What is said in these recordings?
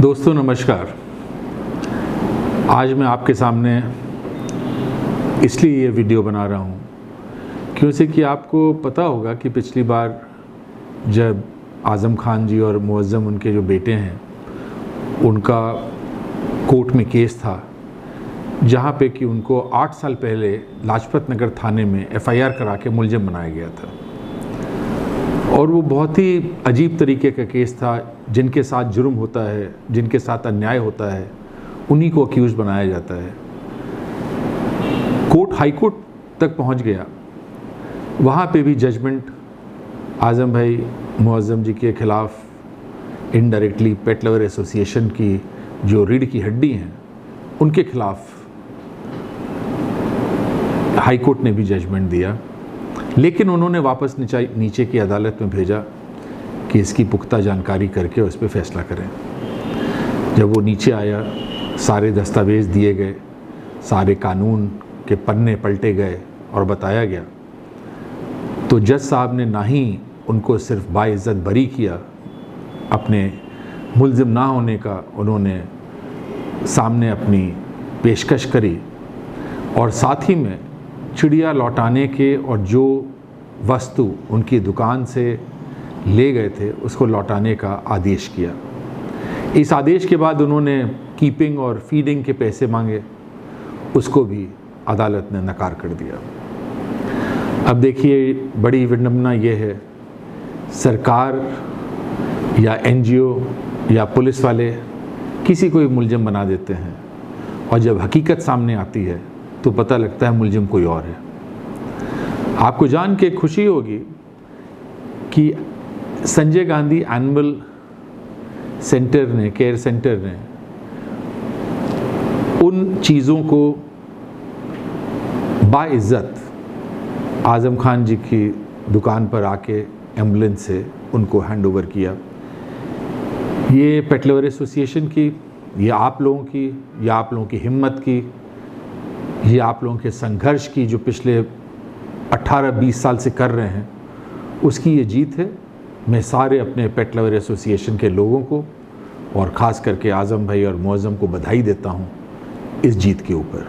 दोस्तों नमस्कार। आज मैं आपके सामने इसलिए ये वीडियो बना रहा हूँ क्योंकि कि आपको पता होगा कि पिछली बार जब आज़म खान जी और मुअज़्ज़म उनके जो बेटे हैं उनका कोर्ट में केस था जहाँ पे कि उनको 8 साल पहले लाजपत नगर थाने में FIR करा के मुलज़िम बनाया गया था और वो बहुत ही अजीब तरीके का केस था। जिनके साथ जुर्म होता है, जिनके साथ अन्याय होता है, उन्हीं को अक्यूज़ बनाया जाता है। कोर्ट हाई कोर्ट तक पहुंच गया। वहाँ पे भी जजमेंट आज़म भाई मुअज़्ज़म जी के ख़िलाफ़ इनडायरेक्टली पेट लवर एसोसिएशन की जो रीढ़ की हड्डी हैं उनके ख़िलाफ़ हाई कोर्ट ने भी जजमेंट दिया, लेकिन उन्होंने वापस नीचे की अदालत में भेजा कि इसकी पुख्ता जानकारी करके उस पर फैसला करें। जब वो नीचे आया, सारे दस्तावेज़ दिए गए, सारे कानून के पन्ने पलटे गए और बताया गया, तो जज साहब ने ना ही उनको सिर्फ बाइज़्ज़त बरी किया, अपने मुल्ज़िम ना होने का उन्होंने सामने अपनी पेशकश करी और साथ ही में चिड़िया लौटाने के और जो वस्तु उनकी दुकान से ले गए थे उसको लौटाने का आदेश किया। इस आदेश के बाद उन्होंने कीपिंग और फीडिंग के पैसे मांगे, उसको भी अदालत ने नकार कर दिया। अब देखिए, बड़ी विडंबना ये है, सरकार या NGO या पुलिस वाले किसी को भी मुलज़िम बना देते हैं और जब हकीकत सामने आती है तो पता लगता है मुलज़िम कोई और है। आपको जान के खुशी होगी कि संजय गांधी एनिमल सेंटर ने, केयर सेंटर ने उन चीज़ों को बाइज़्ज़त आज़म खान जी की दुकान पर आके एम्बुलेंस से उनको हैंड ओवर किया। ये पेट लवर एसोसिएशन की, ये आप लोगों की, ये आप लोगों की हिम्मत की, ये आप लोगों के संघर्ष की जो पिछले 18-20 साल से कर रहे हैं, उसकी ये जीत है। मैं सारे अपने पेट लवर एसोसिएशन के लोगों को और ख़ास करके आज़म भाई और मुअज़्ज़म को बधाई देता हूँ इस जीत के ऊपर।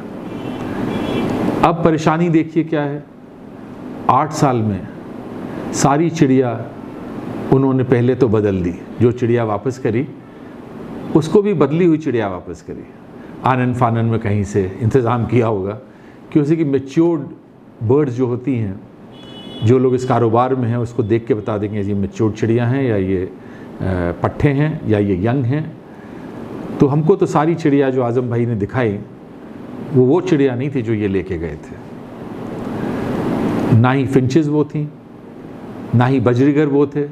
अब परेशानी देखिए क्या है, 8 साल में सारी चिड़िया उन्होंने पहले तो बदल दी। जो चिड़िया वापस करी उसको भी बदली हुई चिड़िया वापस करी। आनन फानन में कहीं से इंतज़ाम किया होगा क्योंकि मैच्योर्ड बर्ड्स जो होती हैं, जो लोग इस कारोबार में हैं उसको देख के बता देंगे ये मैच्योर्ड चिड़िया हैं या ये पट्ठे हैं या ये यंग हैं। तो हमको तो सारी चिड़िया जो आज़म भाई ने दिखाई वो चिड़िया नहीं थी जो ये लेके गए थे। ना ही फिंचेस वो थी, ना ही बजरीगर वो थे,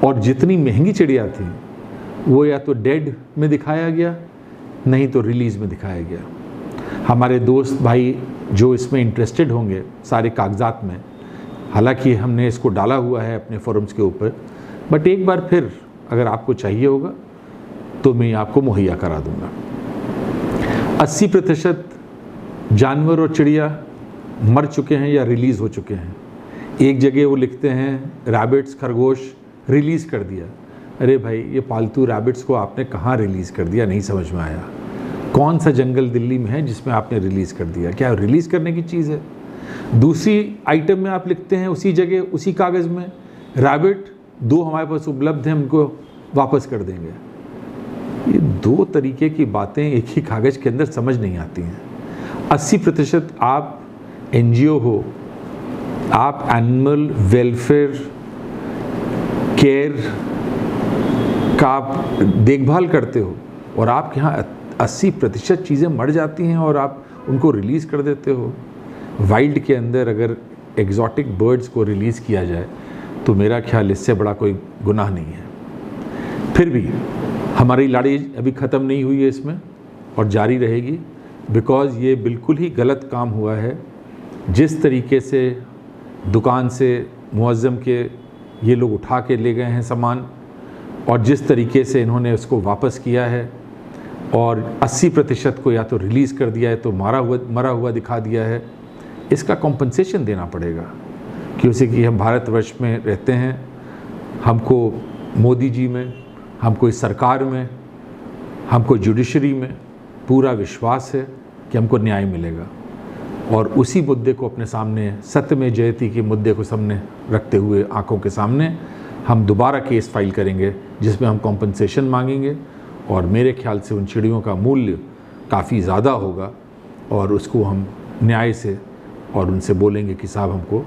और जितनी महंगी चिड़िया थी वो या तो डेड में दिखाया गया, नहीं तो रिलीज़ में दिखाया गया। हमारे दोस्त भाई जो इसमें इंटरेस्टेड होंगे सारे कागजात में, हालांकि हमने इसको डाला हुआ है अपने फोरम्स के ऊपर, बट एक बार फिर अगर आपको चाहिए होगा तो मैं आपको मुहैया करा दूंगा। 80% जानवर और चिड़िया मर चुके हैं या रिलीज़ हो चुके हैं। एक जगह वो लिखते हैं रैबिट्स, खरगोश रिलीज़ कर दिया। अरे भाई, ये पालतू रैबिट्स को आपने कहाँ रिलीज़ कर दिया, नहीं समझ में आया। कौन सा जंगल दिल्ली में है जिसमें आपने रिलीज़ कर दिया? क्या रिलीज़ करने की चीज़ है? दूसरी आइटम में आप लिखते हैं उसी जगह, उसी कागज़ में, रैबिट 2 हमारे पास उपलब्ध हैं, उनको वापस कर देंगे। ये 2 तरीके की बातें एक ही कागज़ के अंदर समझ नहीं आती हैं। 80% आप NGO हो, आप एनिमल वेलफेयर केयर का आप देखभाल करते हो और आपके यहाँ 80% चीज़ें मर जाती हैं और आप उनको रिलीज़ कर देते हो। वाइल्ड के अंदर अगर एग्जॉटिक बर्ड्स को रिलीज़ किया जाए तो मेरा ख्याल इससे बड़ा कोई गुनाह नहीं है। फिर भी हमारी लड़ाई अभी ख़त्म नहीं हुई है इसमें और जारी रहेगी, बिकॉज़ ये बिल्कुल ही गलत काम हुआ है। जिस तरीके से दुकान से मुअज़्ज़म के ये लोग उठा के ले गए हैं सामान और जिस तरीके से इन्होंने उसको वापस किया है और 80% को या तो रिलीज़ कर दिया है तो मरा हुआ दिखा दिया है, इसका कॉम्पनसेशन देना पड़ेगा। क्योंकि हम भारतवर्ष में रहते हैं, हमको मोदी जी में, हमको इस सरकार में हमको जुडिशरी में पूरा विश्वास है कि हमको न्याय मिलेगा, और उसी मुद्दे को अपने सामने, सत्य में जयती के मुद्दे को सामने रखते हुए आंखों के सामने हम दोबारा केस फाइल करेंगे जिसमें हम कॉम्पनसेशन मांगेंगे, और मेरे ख्याल से उन चिड़ियों का मूल्य काफ़ी ज़्यादा होगा, और उसको हम न्याय से और उनसे बोलेंगे कि साहब हमको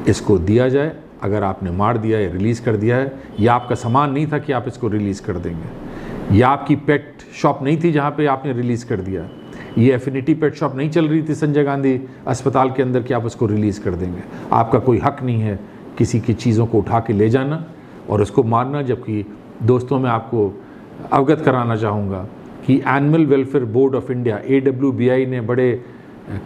इसको दिया जाए। अगर आपने मार दिया या रिलीज़ कर दिया है, या आपका सामान नहीं था कि आप इसको रिलीज़ कर देंगे, या आपकी पेट शॉप नहीं थी जहाँ पे आपने रिलीज़ कर दिया, ये एफिनिटी पेट शॉप नहीं चल रही थी संजय गांधी अस्पताल के अंदर कि आप उसको रिलीज़ कर देंगे। आपका कोई हक नहीं है किसी की चीज़ों को उठा के ले जाना और उसको मारना। जबकि दोस्तों, मैं आपको अवगत कराना चाहूँगा कि animal welfare board of India AWBI ने बड़े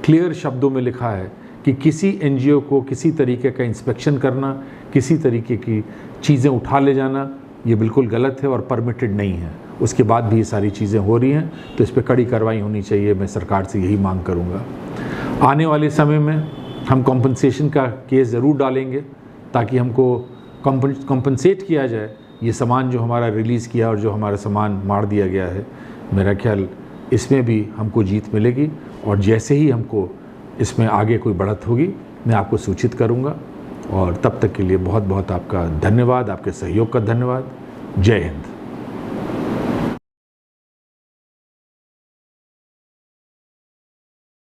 क्लियर शब्दों में लिखा है कि किसी NGO को किसी तरीके का इंस्पेक्शन करना, किसी तरीके की चीज़ें उठा ले जाना, ये बिल्कुल गलत है और परमिटेड नहीं है। उसके बाद भी ये सारी चीज़ें हो रही हैं, तो इस पर कड़ी कार्रवाई होनी चाहिए। मैं सरकार से यही मांग करूँगा। आने वाले समय में हम कॉम्पनसेशन का केस ज़रूर डालेंगे ताकि हमको कॉम्पनसेट किया जाए ये सामान जो हमारा रिलीज़ किया और जो हमारा सामान मार दिया गया है। मेरा ख्याल इसमें भी हमको जीत मिलेगी, और जैसे ही हमको इसमें आगे कोई बढ़त होगी मैं आपको सूचित करूंगा। और तब तक के लिए बहुत बहुत आपका धन्यवाद, आपके सहयोग का धन्यवाद। जय हिंद।